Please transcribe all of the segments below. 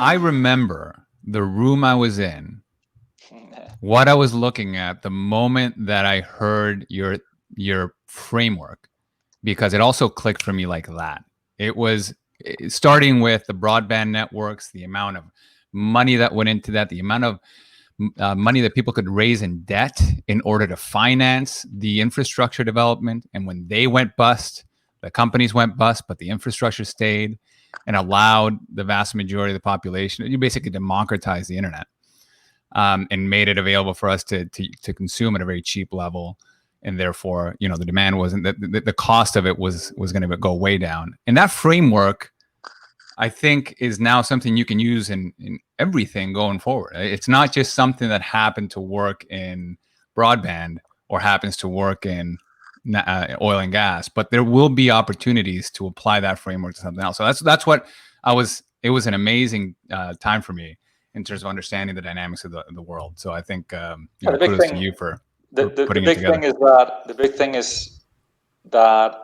I remember the room I was in, what I was looking at the moment that I heard your framework, because it also clicked for me like that. It was starting with the broadband networks, the amount of money that went into that, the amount of money that people could raise in debt in order to finance the infrastructure development. And when they went bust, the companies went bust, but the infrastructure stayed and allowed the vast majority of the population. You basically democratized the internet and made it available for us to consume at a very cheap level. And therefore, you know, the demand wasn't, the cost of it was going to go way down. And that framework, I think, is now something you can use in everything going forward. It's not just something that happened to work in broadband or happens to work in oil and gas, but there will be opportunities to apply that framework to something else. So that's what it was an amazing time for me in terms of understanding the dynamics of the world. So I think, kudos to you for putting it together. The big thing is that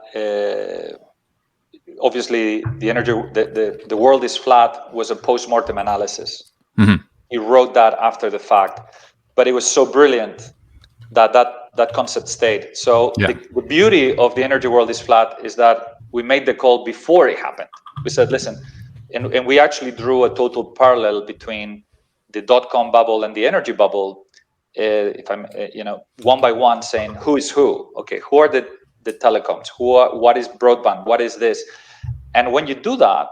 obviously the world is flat was a post-mortem analysis. Mm-hmm. He wrote that after the fact, but it was so brilliant that concept stayed. So the beauty of the energy world is flat is that we made the call before it happened. We said, listen, and we actually drew a total parallel between the dot-com bubble and the energy bubble. If I'm, one by one, saying who is who. Okay, who are the telecoms? What is broadband? What is this? And when you do that,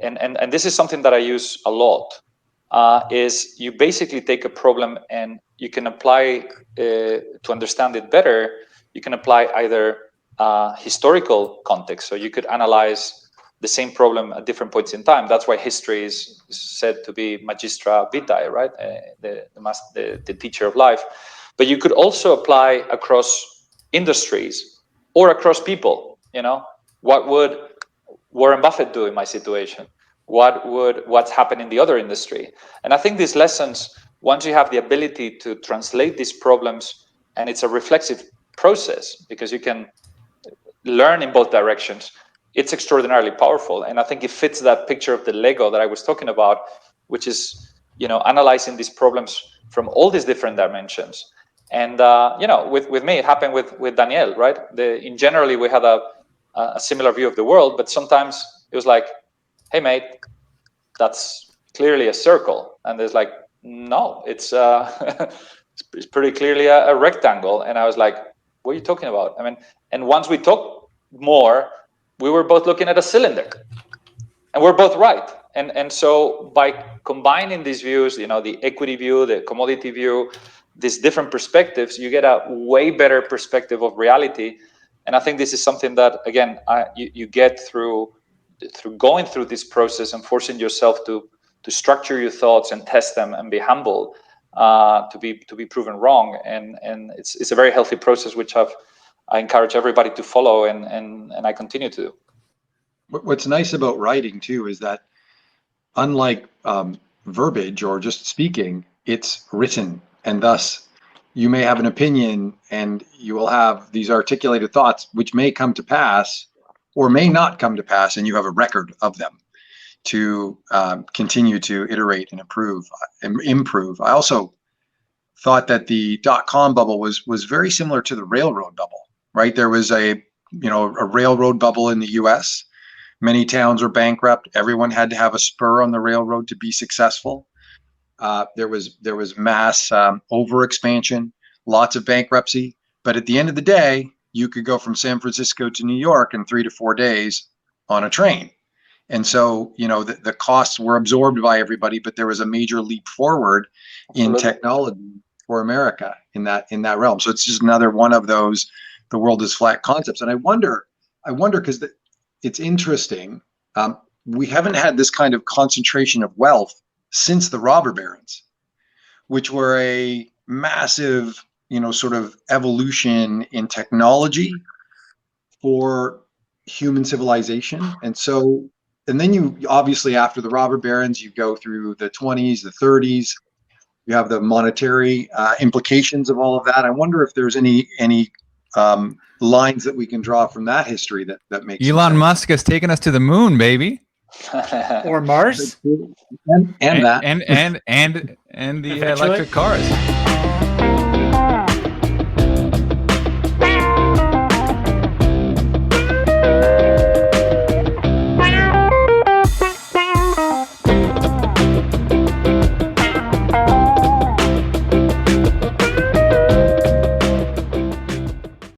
and this is something that I use a lot, is you basically take a problem and you can apply to understand it better. You can apply either historical context, so you could analyze the same problem at different points in time. That's why history is said to be magistra vitae, right? The teacher of life. But you could also apply across industries or across people. What would Warren Buffett do in my situation? What's happened in the other industry? And I think these lessons, once you have the ability to translate these problems, and it's a reflexive process because you can learn in both directions, it's extraordinarily powerful. And I think it fits that picture of the Lego that I was talking about, which is, analyzing these problems from all these different dimensions. And, with me, it happened with Daniel, right? In generally, we had a similar view of the world, but sometimes it was like, hey, mate, that's clearly a circle. And there's like, no, it's it's pretty clearly a rectangle. And I was like, what are you talking about? I mean, and once we talked more, we were both looking at a cylinder and we're both right. And so by combining these views, the equity view, the commodity view, these different perspectives, you get a way better perspective of reality. And I think this is something that, again, you get through going through this process and forcing yourself to structure your thoughts and test them and be humble to be proven wrong. And it's a very healthy process, which I encourage everybody to follow, and I continue to do. What's nice about writing too is that, unlike verbiage or just speaking, it's written, and thus you may have an opinion and you will have these articulated thoughts which may come to pass or may not come to pass, and you have a record of them to continue to iterate and improve. I also thought that the dot-com bubble was very similar to the railroad bubble, right? There was a railroad bubble in the US. Many towns were bankrupt. Everyone had to have a spur on the railroad to be successful. There was mass overexpansion, lots of bankruptcy. But at the end of the day, you could go from San Francisco to New York in 3 to 4 days on a train. And so, the costs were absorbed by everybody, but there was a major leap forward in technology for America in that realm. So it's just another one of those, the world is flat concepts. And I wonder because it's interesting. We haven't had this kind of concentration of wealth since the robber barons, which were a massive, sort of evolution in technology for human civilization. And then you obviously, after the robber barons, you go through the 20s, the 30s, you have the monetary implications of all of that. I wonder if there's any lines that we can draw from that history that makes Elon Musk has taken us to the moon, baby. Or Mars? And that. And the electric cars.